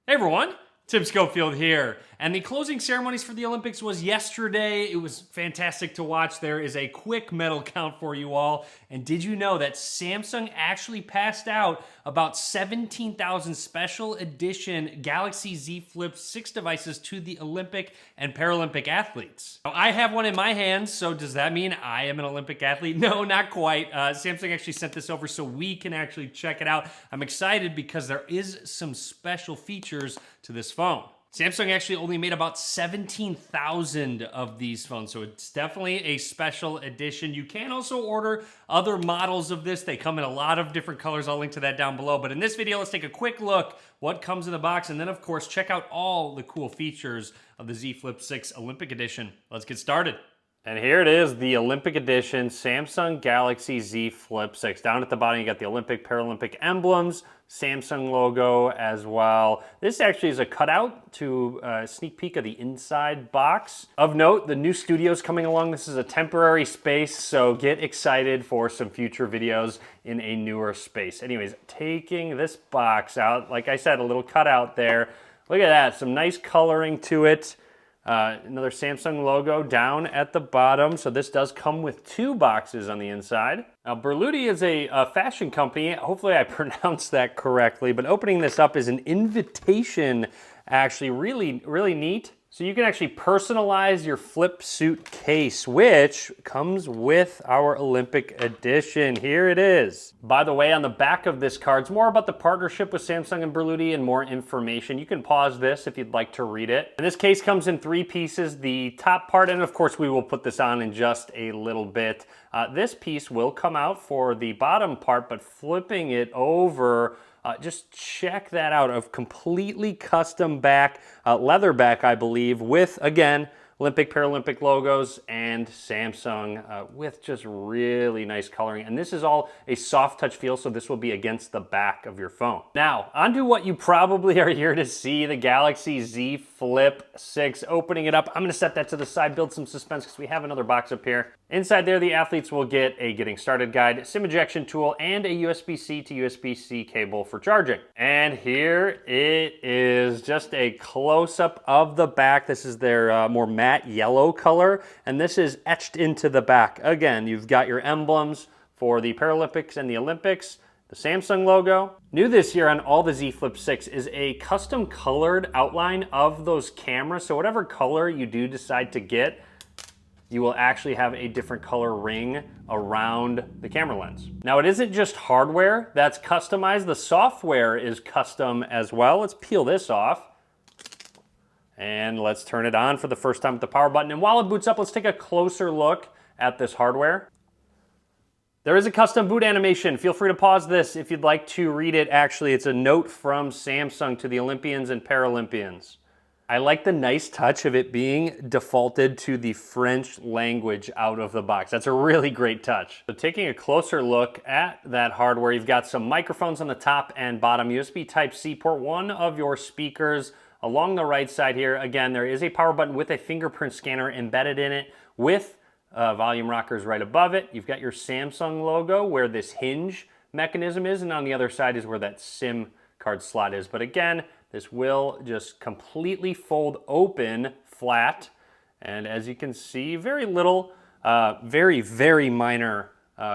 Hey everyone, Tim Schofield here. And the closing ceremonies for the Olympics was yesterday. It was fantastic to watch. There is a quick medal count for you all. And did you know that Samsung actually passed out about 17,000 special edition Galaxy Z Flip 6 devices to the Olympic and Paralympic athletes? Now, I have one in my hands, so does that mean I am an Olympic athlete? No, not quite. Samsung actually sent this over so we can actually check it out. I'm excited because there is some special features to this phone. Samsung actually only made about 17,000 of these phones, so it's definitely a special edition. You can also order other models of this. They come in a lot of different colors. I'll link to that down below. But in this video, let's take a quick look what comes in the box, and then of course, check out all the cool features of the Z Flip 6 Olympic Edition. Let's get started. And here it is, the Olympic Edition Samsung Galaxy Z Flip 6. Down at the bottom, you got the Olympic, Paralympic emblems, Samsung logo as well. This actually is a cutout to a sneak peek of the inside box. Of note, the new studio's coming along. This is a temporary space, so get excited for some future videos in a newer space. Anyways, taking this box out, like I said, a little cutout there. Look at that, some nice coloring to it. Another Samsung logo down at the bottom. So this does come with two boxes on the inside. Now Berluti is a fashion company. Hopefully I pronounced that correctly, but opening this up is an invitation, actually really neat. So you can actually personalize your flip suit case, which comes with our Olympic edition. Here it is. By the way, on the back of this card, it's more about the partnership with Samsung and Berluti and more information. You can pause this if you'd like to read it. And this case comes in three pieces. The top part, and of course we will put this on in just a little bit. This piece will come out for the bottom part, but flipping it over, just check that out, of completely custom back, leather back, I believe, with, again, Olympic, Paralympic logos and Samsung with just really nice coloring. And this is all a soft touch feel, so this will be against the back of your phone. Now, onto what you probably are here to see, the Galaxy Z Flip 6. Opening it up, I'm gonna set that to the side, build some suspense because we have another box up here. Inside there, the athletes will get a getting started guide, SIM ejection tool, and a USB-C to USB-C cable for charging. And here it is, just a close-up of the back. This is their more matte yellow color, and this is etched into the back. Again, you've got your emblems for the Paralympics and the Olympics, the Samsung logo. New this year on all the Z Flip 6 is a custom colored outline of those cameras. So whatever color you do decide to get, you will actually have a different color ring around the camera lens. Now it isn't just hardware that's customized, the software is custom as well. Let's peel this off. And let's turn it on for the first time with the power button. And while it boots up, let's take a closer look at this hardware. There is a custom boot animation. Feel free to pause this if you'd like to read it. Actually, it's a note from Samsung to the Olympians and Paralympians. I like the nice touch of it being defaulted to the French language out of the box. That's a really great touch. So taking a closer look at that hardware, you've got some microphones on the top and bottom, USB Type-C port, one of your speakers along the right side here. Again, there is a power button with a fingerprint scanner embedded in it with volume rockers right above it. You've got your Samsung logo where this hinge mechanism is, and on the other side is where that SIM card slot is. But again, this will just completely fold open flat. And as you can see, very little, very minor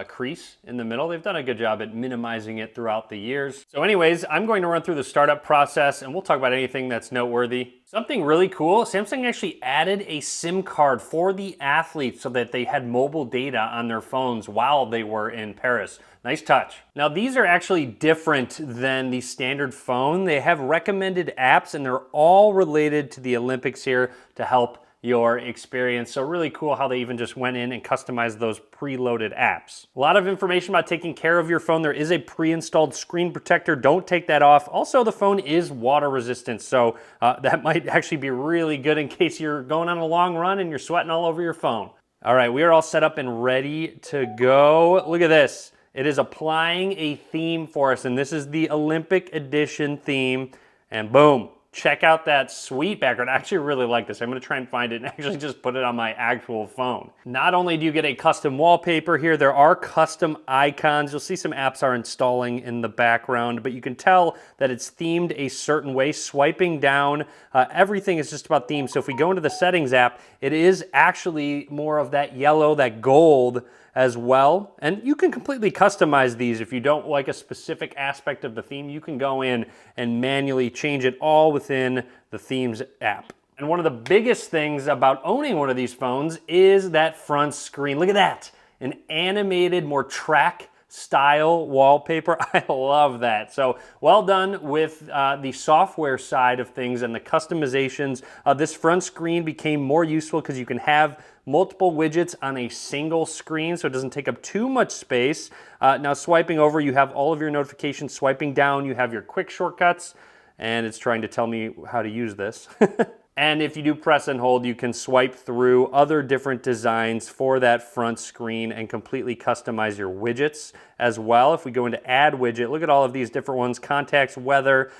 crease in the middle. They've done a good job at minimizing it throughout the years. So anyways, I'm going to run through the startup process and we'll talk about anything that's noteworthy. Something really cool, Samsung actually added a SIM card for the athletes so that they had mobile data on their phones while they were in Paris. Nice touch. Now these are actually different than the standard phone. They have recommended apps and they're all related to the Olympics here to help your experience. So really cool how they even just went in and customized those preloaded apps. A lot of information about taking care of your phone. There is a pre-installed screen protector. Don't take that off. Also, the phone is water resistant, so that might actually be really good in case you're going on a long run and you're sweating all over your phone. All right, we are all set up and ready to go. Look at this. It is applying a theme for us, and this is the Olympic edition theme, and boom. check out that sweet background. I actually really like this. I'm gonna try and find it and actually just put it on my actual phone. Not only do you get a custom wallpaper here, there are custom icons. You'll see some apps are installing in the background, but you can tell that it's themed a certain way. Swiping down, everything is just about theme. So if we go into the settings app, it is actually more of that yellow, that gold as well. And you can completely customize these. If you don't like a specific aspect of the theme, you can go in and manually change it all within the themes app. And one of the biggest things about owning one of these phones is that front screen. Look at that, an animated, more track style wallpaper. I love that. So well done with the software side of things and the customizations. This front screen became more useful because you can have multiple widgets on a single screen, so it doesn't take up too much space. Now swiping over, you have all of your notifications. Swiping down, you have your quick shortcuts, and it's trying to tell me how to use this. And if you do press and hold, you can swipe through other different designs for that front screen and completely customize your widgets as well. If we go into add widget, look at all of these different ones: contacts, weather,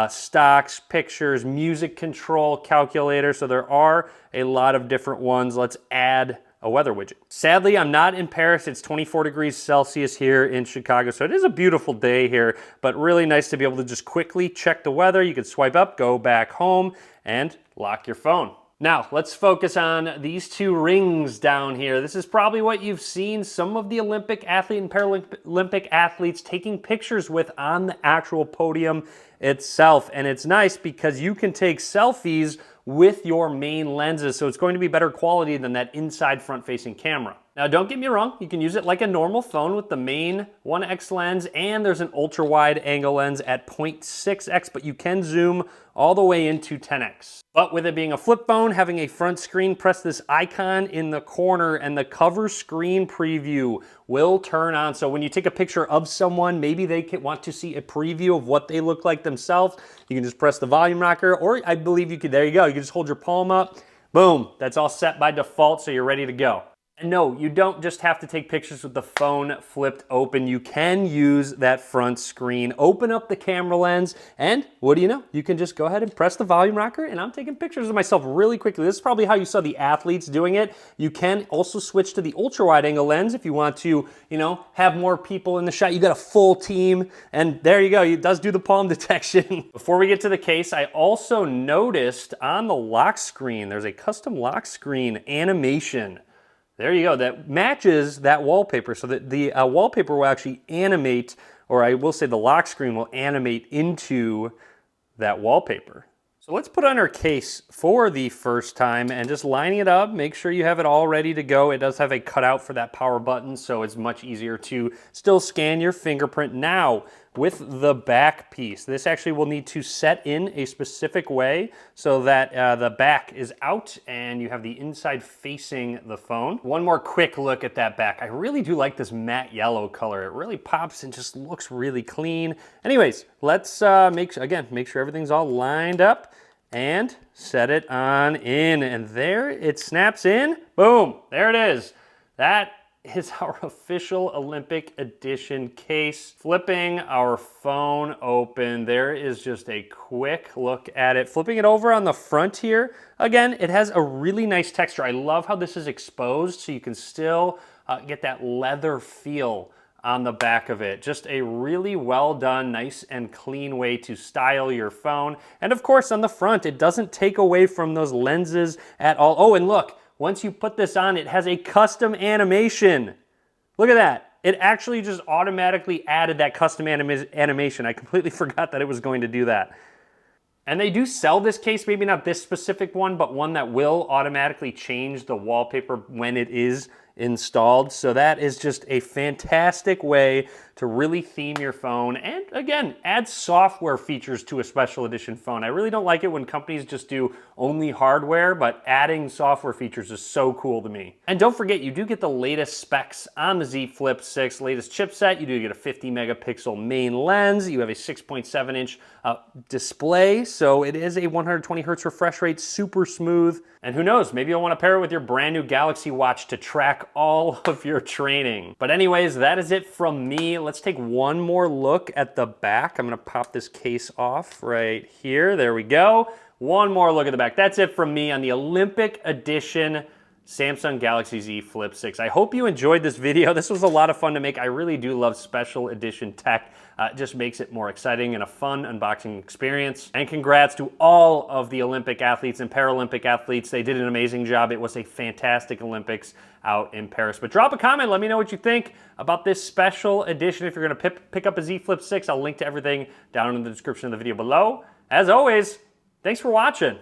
stocks, pictures, music control, calculator. So there are a lot of different ones. Let's add a weather widget. Sadly, I'm not in Paris. It's 24 degrees Celsius here in Chicago, so it is a beautiful day here, but really nice to be able to just quickly check the weather. You can swipe up, go back home, and lock your phone. Now, let's focus on these two rings down here. This is probably what you've seen some of the Olympic athlete and Paralympic athletes taking pictures with on the actual podium itself. And it's nice because you can take selfies with your main lenses, so it's going to be better quality than that inside front-facing camera. Now, don't get me wrong, you can use it like a normal phone with the main 1x lens, and there's an ultra-wide angle lens at 0.6x, but you can zoom all the way into 10x. But with it being a flip phone, having a front screen, press this icon in the corner and the cover screen preview will turn on. So when you take a picture of someone, maybe they want to see a preview of what they look like themselves, you can just press the volume rocker, or I believe you could, there you go, you can just hold your palm up, boom, that's all set by default, so you're ready to go. And no, you don't just have to take pictures with the phone flipped open. You can use that front screen, open up the camera lens, and what do you know? You can just go ahead and press the volume rocker, and I'm taking pictures of myself really quickly. This is probably how you saw the athletes doing it. You can also switch to the ultra wide angle lens if you want to, have more people in the shot. You got a full team, and there you go. It does do the palm detection. Before we get to the case, I also noticed on the lock screen, there's a custom lock screen animation. There you go, that matches that wallpaper, so that the wallpaper will actually animate, or I will say the lock screen will animate into that wallpaper. So let's put on our case for the first time and just lining it up, make sure you have it all ready to go. It does have a cutout for that power button, so it's much easier to still scan your fingerprint. Now, with the back piece, this actually will need to set in a specific way so that the back is out and you have the inside facing the phone. One more quick look at that back. I really do like this matte yellow color. It really pops and just looks really clean. Anyways, let's make sure everything's all lined up and set it on in. And there it snaps in. Boom, there it is. That is our official Olympic edition case. Flipping our phone open, there is just a quick look at it. Flipping it over on the front here, again, it has a really nice texture. I love how this is exposed so you can still get that leather feel on the back of it. Just a really well done, nice and clean way to style your phone. And of course on the front, it doesn't take away from those lenses at all. Oh, and look, once you put this on, it has a custom animation. Look at that. It actually just automatically added that custom animation. I completely forgot that it was going to do that. And they do sell this case, maybe not this specific one, but one that will automatically change the wallpaper when it is installed. So that is just a fantastic way to really theme your phone and, again, add software features to a special edition phone. I really don't like it when companies just do only hardware, but adding software features is so cool to me. And don't forget, you do get the latest specs on the Z Flip 6, latest chipset. You do get a 50 megapixel main lens. You have a 6.7 inch display, so it is a 120 hertz refresh rate, super smooth. And who knows, maybe you'll want to pair it with your brand new Galaxy Watch to track track all of your training. But anyways, that is it from me. Let's take one more look at the back. I'm gonna pop this case off right here. There we go. One more look at the back. That's it from me on the Olympic Edition Samsung Galaxy Z Flip 6. I hope you enjoyed this video. This was a lot of fun to make. I really do love special edition tech. It just makes it more exciting and a fun unboxing experience. And congrats to all of the Olympic athletes and Paralympic athletes. They did an amazing job. It was a fantastic Olympics out in Paris. But drop a comment. Let me know what you think about this special edition. If you're going to pick up a Z Flip 6, I'll link to everything down in the description of the video below. As always, thanks for watching.